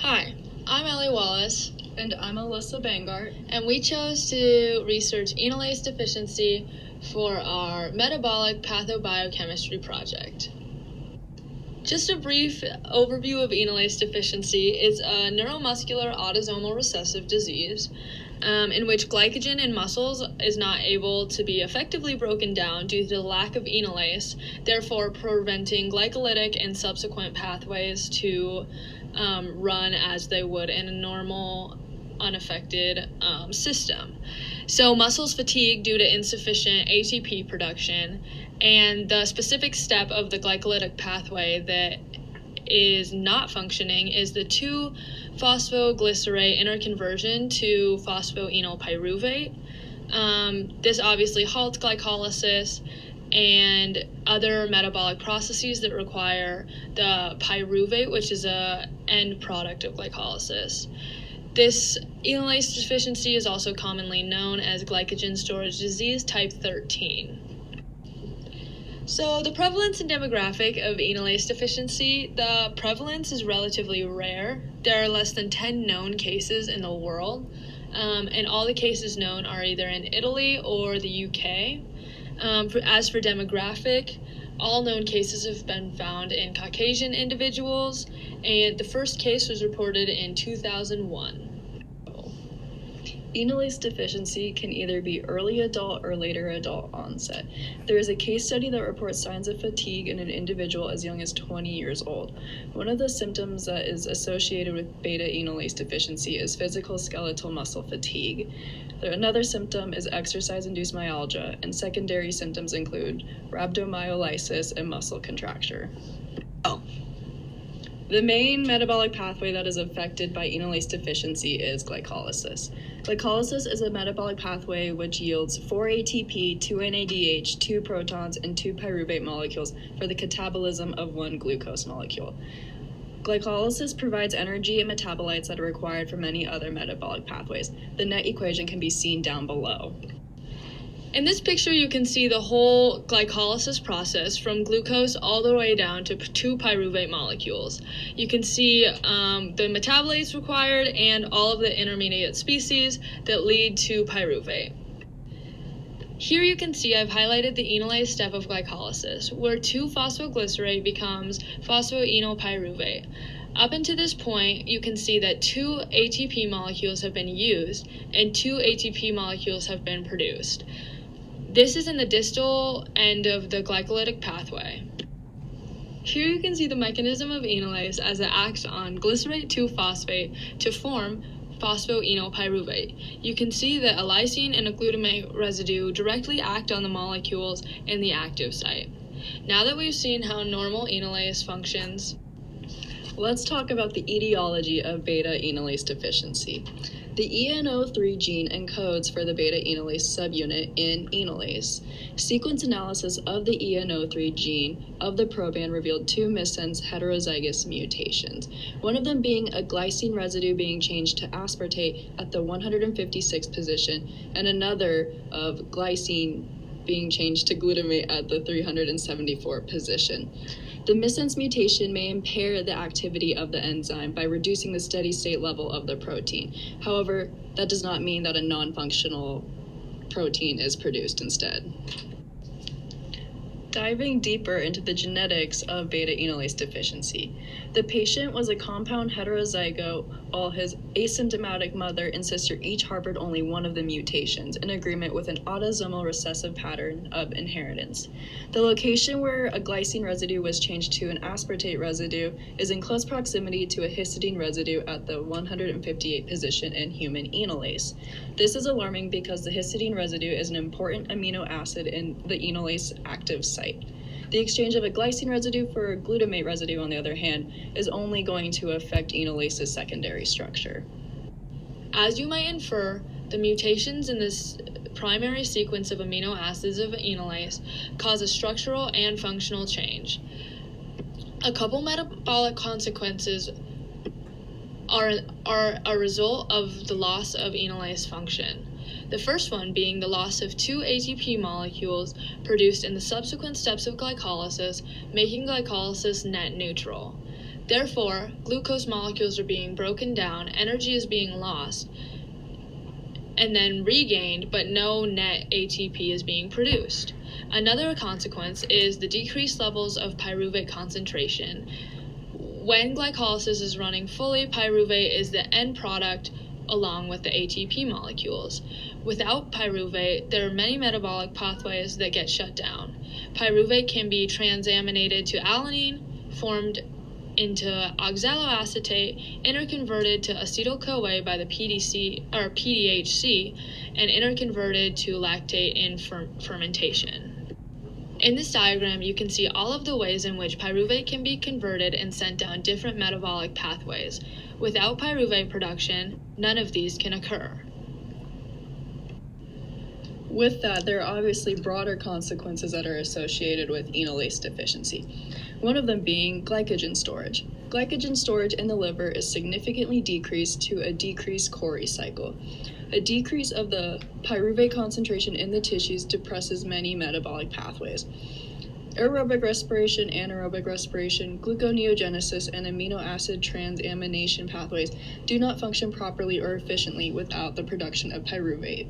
Hi, I'm Ellie Wallace. And I'm Alyssa Bangart. And we chose to research ENOLASE deficiency for our Metabolic PathoBiochemistry project. Just a brief overview of ENOLASE deficiency. It's a neuromuscular autosomal recessive disease in which glycogen in muscles is not able to be effectively broken down due to the lack of enolase, therefore preventing glycolytic and subsequent pathways to run as they would in a normal, unaffected system. So muscles fatigue due to insufficient ATP production, and the specific step of the glycolytic pathway that is not functioning is the 2-phosphoglycerate interconversion to phosphoenolpyruvate. This obviously halts glycolysis and other metabolic processes that require the pyruvate, which is a end product of glycolysis. This enolase deficiency is also commonly known as glycogen storage disease type 13. So the prevalence and demographic of enolase deficiency, the prevalence is relatively rare. There are less than 10 known cases in the world, and all the cases known are either in Italy or the UK. As for demographic, all known cases have been found in Caucasian individuals, and the first case was reported in 2001. Enolase deficiency can either be early adult or later adult onset. There is a case study that reports signs of fatigue in an individual as young as 20 years old. One of the symptoms that is associated with beta enolase deficiency is physical skeletal muscle fatigue. Another symptom is exercise-induced myalgia, and secondary symptoms include rhabdomyolysis and muscle contracture. The main metabolic pathway that is affected by enolase deficiency is glycolysis. Glycolysis is a metabolic pathway which yields 4 ATP, 2 NADH, 2 protons, and 2 pyruvate molecules for the catabolism of 1 glucose molecule. Glycolysis provides energy and metabolites that are required for many other metabolic pathways. The net equation can be seen down below. In this picture, you can see the whole glycolysis process from glucose all the way down to 2 pyruvate molecules. You can see the metabolites required and all of the intermediate species that lead to pyruvate. Here you can see I've highlighted the enolase step of glycolysis, where 2-phosphoglycerate becomes phosphoenolpyruvate. Up until this point, you can see that 2 ATP molecules have been used and 2 ATP molecules have been produced. This is in the distal end of the glycolytic pathway. Here you can see the mechanism of enolase as it acts on glycerate 2-phosphate to form phosphoenolpyruvate. You can see that a lysine and a glutamate residue directly act on the molecules in the active site. Now that we've seen how normal enolase functions, let's talk about the etiology of beta enolase deficiency. The ENO3 gene encodes for the beta enolase subunit in enolase. Sequence analysis of the ENO3 gene of the proband revealed 2 missense heterozygous mutations, one of them being a glycine residue being changed to aspartate at the 156th position, and another of glycine being changed to glutamate at the 374th position. The missense mutation may impair the activity of the enzyme by reducing the steady state level of the protein. However, that does not mean that a non-functional protein is produced instead. Diving deeper into the genetics of beta enolase deficiency, the patient was a compound heterozygote, while his asymptomatic mother and sister each harbored only one of the mutations, in agreement with an autosomal recessive pattern of inheritance. The location where a glycine residue was changed to an aspartate residue is in close proximity to a histidine residue at the 158th position in human enolase. This is alarming because the histidine residue is an important amino acid in the enolase active site. The exchange of a glycine residue for a glutamate residue, on the other hand, is only going to affect enolase's secondary structure. As you might infer, the mutations in this primary sequence of amino acids of enolase cause a structural and functional change. A couple metabolic consequences are a result of the loss of enolase function. The first one being the loss of 2 ATP molecules produced in the subsequent steps of glycolysis, making glycolysis net neutral. Therefore, glucose molecules are being broken down, energy is being lost, and then regained, but no net ATP is being produced. Another consequence is the decreased levels of pyruvate concentration. When glycolysis is running fully, pyruvate is the end product along with the ATP molecules. Without pyruvate, there are many metabolic pathways that get shut down. Pyruvate can be transaminated to alanine, formed into oxaloacetate, interconverted to acetyl-CoA by the PDHC, and interconverted to lactate in fermentation. In this diagram, you can see all of the ways in which pyruvate can be converted and sent down different metabolic pathways. Without pyruvate production, none of these can occur. With that, there are obviously broader consequences that are associated with enolase deficiency, one of them being glycogen storage. Glycogen storage in the liver is significantly decreased to a decreased Cori cycle. A decrease of the pyruvate concentration in the tissues depresses many metabolic pathways. Aerobic respiration, anaerobic respiration, gluconeogenesis, and amino acid transamination pathways do not function properly or efficiently without the production of pyruvate.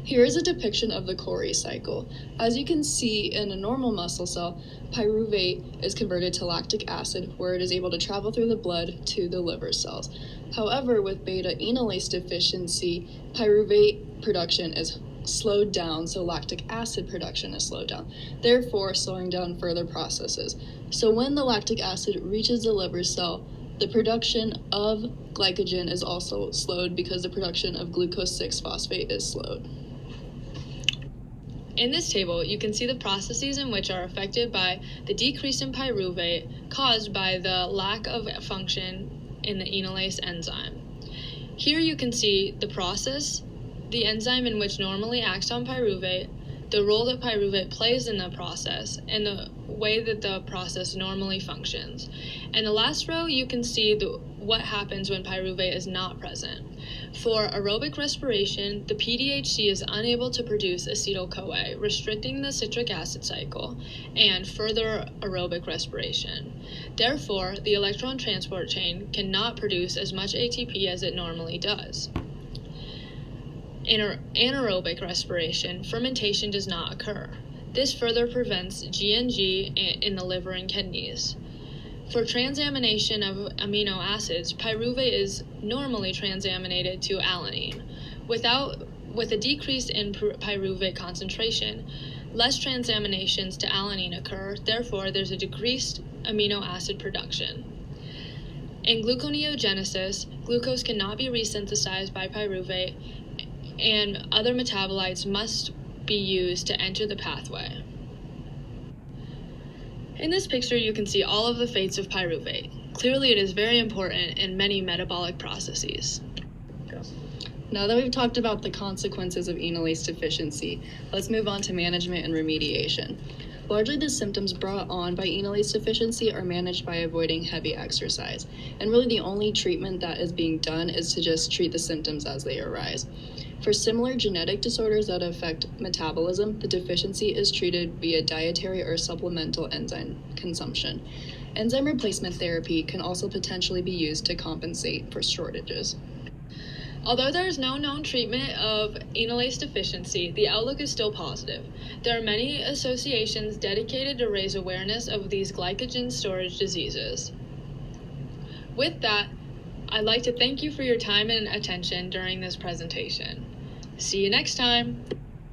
Here is a depiction of the Cori cycle. As you can see, in a normal muscle cell, pyruvate is converted to lactic acid, where it is able to travel through the blood to the liver cells. However, with beta enolase deficiency, pyruvate production is slowed down, so lactic acid production is slowed down, therefore slowing down further processes. So when the lactic acid reaches the liver cell, the production of glycogen is also slowed because the production of glucose 6-phosphate is slowed. In this table, you can see the processes in which are affected by the decrease in pyruvate caused by the lack of function in the enolase enzyme. Here you can see the process, the enzyme in which normally acts on pyruvate, the role that pyruvate plays in the process, and the way that the process normally functions. In the last row, you can see what happens when pyruvate is not present. For aerobic respiration, the PDHC is unable to produce acetyl-CoA, restricting the citric acid cycle and further aerobic respiration. Therefore, the electron transport chain cannot produce as much ATP as it normally does. In anaerobic respiration, fermentation does not occur. This further prevents GNG in the liver and kidneys. For transamination of amino acids, pyruvate is normally transaminated to alanine. With a decrease in pyruvate concentration, less transaminations to alanine occur, therefore there's a decreased amino acid production. In gluconeogenesis, glucose cannot be resynthesized by pyruvate, and other metabolites must be used to enter the pathway. In this picture, you can see all of the fates of pyruvate. Clearly, it is very important in many metabolic processes. Now that we've talked about the consequences of enolase deficiency, let's move on to management and remediation. Largely, the symptoms brought on by enolase deficiency are managed by avoiding heavy exercise, and really the only treatment that is being done is to just treat the symptoms as they arise. For similar genetic disorders that affect metabolism, the deficiency is treated via dietary or supplemental enzyme consumption. Enzyme replacement therapy can also potentially be used to compensate for shortages. Although there is no known treatment of enolase deficiency, the outlook is still positive. There are many associations dedicated to raise awareness of these glycogen storage diseases. With that, I'd like to thank you for your time and attention during this presentation. See you next time!